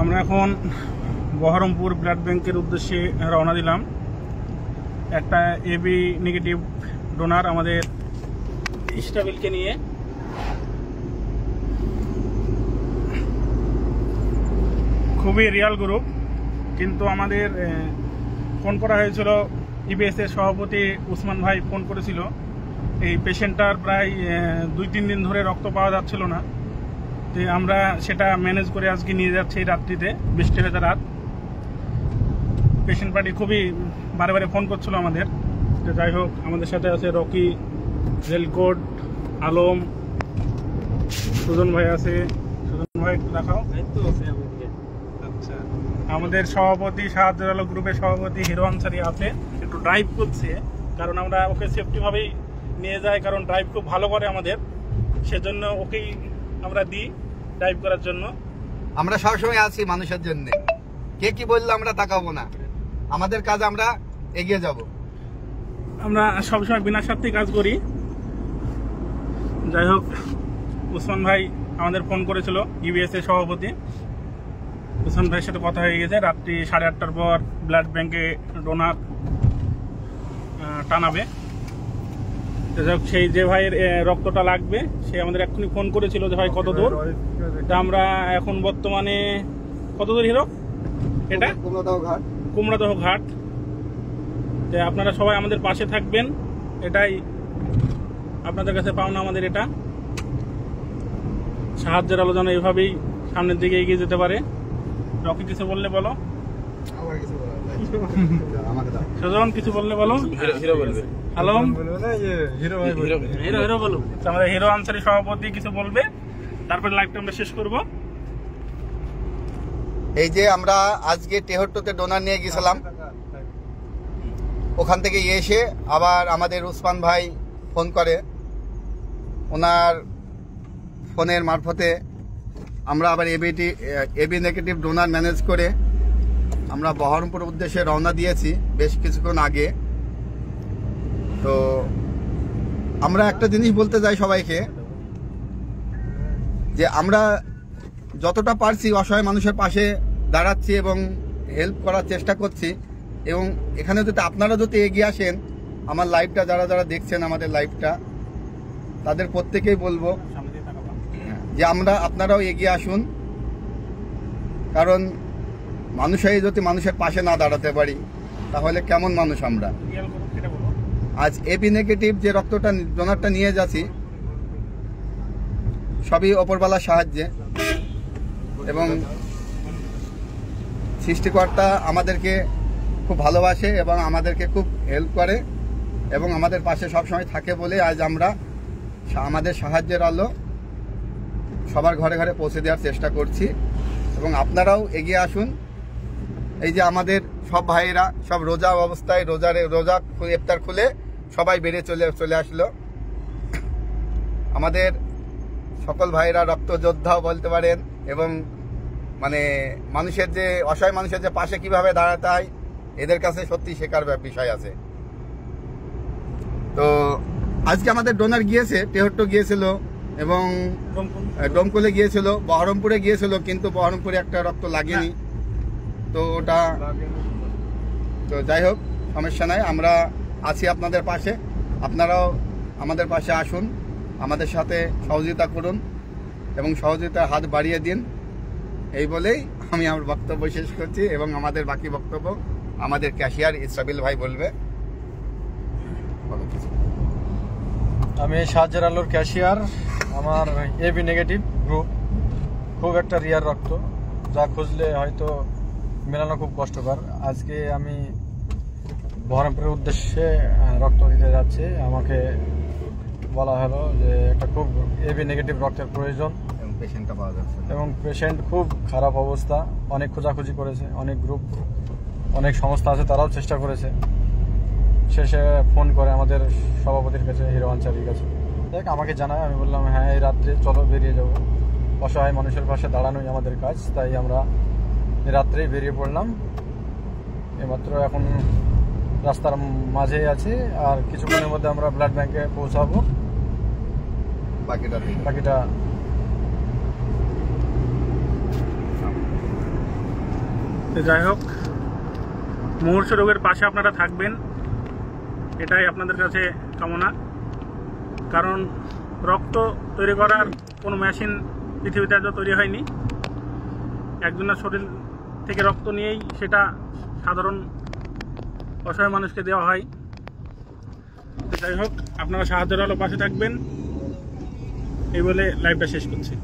আমরা এখন বহরমপুর ব্লাড ব্যাংকের উদ্দেশ্যে রওনা দিলাম। একটা এবি নেগেটিভ ডোনার আমাদের ইস্টাবিলকে নিয়ে। খুবই রিয়াল গ্রুপ, কিন্তু আমাদের ফোন করা হয়েছিল, ইবিএস এর সভাপতি উসমান ভাই ফোন করেছিল। এই পেশেন্টটার প্রায় 2-3 দিন ধরে রক্ত পাওয়া যাচ্ছিল না, যে আমরা সেটা ম্যানেজ করে আজকে নিয়ে যাচ্ছি এই রাত্রিতে, বৃষ্টি হয়েছে রাত। পেশেন্ট পার্টি খুবই বারে বারে ফোন করছিল আমাদের। তো যাই হোক, আমাদের সাথে আছে রকি, রেলকোট, আলম, সুজন ভাই আছে। সুজন ভাই দেখাও। আচ্ছা, আমাদের সভাপতি শাহজালাল আলো গ্রুপের সভাপতি হিরো আনসারি আছে, একটু ড্রাইভ করছে, কারণ আমরা ওকে সেফটি ভাবেই নিয়ে যাই, কারণ ড্রাইভ খুব ভালো করে আমাদের, সেজন্য ওকেই আমরা দিই ড্রাইভ করার জন্য। আমরা সবসময় আছি মানুষের জন্য, কে কি বললে আমরা তাকাবো না, আমাদের কাজ আমরা এগিয়ে যাব। আমরা সবসময় বিনা স্বার্থে কাজ করি। যাই হোক, উসমান ভাই আমাদের ফোন করেছিল, ইবিএস এর সভাপতি। উসমান ভাইয়ের সাথে কথা হয়ে গেছে, রাত্রি 8:30টার পর ব্লাড ব্যাংকে ডোনার টানাবে। যাই হোক, সেই যে ভাইয়ের রক্তটা লাগবে সে আমাদের এক্ষুনি ফোন করেছিল যে ভাই কত দূর। তা আমরা এখন বর্তমানে কত দূর হিরো? এটা কুমড়াদহ ঘাট। আপনারা সবাই আমাদের পাশে থাকবেন, এটাই আপনাদের কাছে পাওনা আমাদের। এটা সাহায্যের আলোচনা এভাবেই সামনের দিকে এগিয়ে যেতে পারে। রকি কিছু বললে বলো। সুজন কিছু বললে বলো। আলম, হিরো বলো। আমাদের হিরো আনসারি সভাপতি কিছু বলবে, তারপরে লাইভটা আমরা শেষ করব। এই যে আমরা আজকে টেহট্টুতে ডোনার নিয়ে গেছিলাম, ওখান থেকে এসে আবার আমাদের উসমান ভাই ফোন করে, ওনার ফোনের মারফতে আমরা আবার এবি নেগেটিভ ডোনার ম্যানেজ করে আমরা বহরমপুর উদ্দেশ্যে রওনা দিয়েছি বেশ কিছুক্ষণ আগে। তো আমরা একটা জিনিস বলতে চাই সবাইকে, যে আমরা যতটা পারছি অসহায় মানুষের পাশে দাঁড়াচ্ছি এবং হেল্প করার চেষ্টা করছি। এবং এখানে যদি আপনারা যদি এগিয়ে আসেন, আমার লাইভটা যারা যারা দেখছেন আমাদের লাইভটা, তাদের প্রত্যেকেই বলবো যে আপনারাও এগিয়ে আসুন। কারণ মানুষ হয়ে যদি মানুষের পাশে না দাঁড়াতে পারি, তাহলে কেমন মানুষ আমরা। আজ এবি নেগেটিভ যে রক্তটা ডোনারটা নিয়ে যাচ্ছি, সবই অপরবালার সাহায্যে, এবং সৃষ্টিকর্তা আমাদেরকে খুব ভালোবাসে এবং আমাদেরকে খুব হেল্প করে এবং আমাদের পাশে সবসময় থাকে বলে আজ আমরা আমাদের সাহায্যের আলো সবার ঘরে ঘরে পৌঁছে দেওয়ার চেষ্টা করছি। এবং আপনারাও এগিয়ে আসুন। এই যে আমাদের সব ভাইয়েরা সব রোজা অবস্থায়, রোজা ইফতার খুলে সবাই বেরিয়ে চলে আসলো। আমাদের সকল ভাইয়েরা রক্ত যোদ্ধাও বলতে পারেন, এবং মানে মানুষের যে অসহায় মানুষের যে পাশে কিভাবে দাঁড়াতে হয়, এদের কাছে সত্যি শেখার বিষয় আছে। তো আজকে আমাদের ডোনার গিয়েছে, টেহট্টু গিয়েছিল এবং ডোমকলে গিয়েছিল, বহরমপুরে গিয়েছিল, কিন্তু বহরমপুরে একটা রক্ত লাগেনি। তো ওটা তো যাই হোক, সমস্যা নাই, আমরা আছি আপনাদের পাশে। আপনারাও আমাদের পাশে আসুন, আমাদের সাথে সহযোগিতা করুন এবং সহযোগিতার হাত বাড়িয়ে দিন। এই বলেই আমি আমার বক্তব্য শেষ করছি, এবং আমাদের বাকি বক্তব্য আমাদের ক্যাশিয়ার ইসরাবিল ভাই বলবে। আমি শাহজালাল আলোর ক্যাশিয়ার। আমার এবি নেগেটিভ গ্রুপ, খুব একটা রিয়ার রক্ত, যা খুঁজলে হয়তো মেলানো খুব কষ্টকর। আজকে আমি বহরমপুরের উদ্দেশ্যে রক্ত দিতে যাচ্ছি। আমাকে বলা হলো যে একটা খুব এবি নেগেটিভ রক্তের প্রয়োজন, পেশেন্টটা পাওয়া যাচ্ছে এবং পেশেন্ট খুব খারাপ অবস্থা। অনেক খোঁজাখুঁজি করেছে, অনেক গ্রুপ, অনেক সংস্থা আছে, তারাও চেষ্টা করেছে। শেষে ফোন করে আমাদের সভাপতির কাছে, হিরো আনসারির কাছে, দেখ আমাকে জানায়। আমি বললাম হ্যাঁ, এই রাত্রে চলো বেরিয়ে যাবো, অসহায় মানুষের পাশে দাঁড়ানোই আমাদের কাজ। তাই আমরা এই রাত্রেই বেরিয়ে পড়লাম। এইমাত্র এখন রাস্তার মাঝেই আছি, আর কিছুক্ষণের মধ্যে আমরা ব্লাড ব্যাংকে পৌঁছাবো। বাকিটা তো যাই হোক, মুমূর্ষু রোগের পাশে আপনারা থাকবেন, এটাই আপনাদের কাছে কামনা। কারণ রক্ত তৈরি করার কোনো মেশিন পৃথিবীতে আজও তৈরি হয়নি। একজনের শরীর থেকে রক্ত নিয়েই সেটা সাধারণ অসহায় মানুষকে দেওয়া হয়। যাই হোক, আপনারা সাহায্যের আলো পাশে থাকবেন এই বলে লাইভটা শেষ করছি।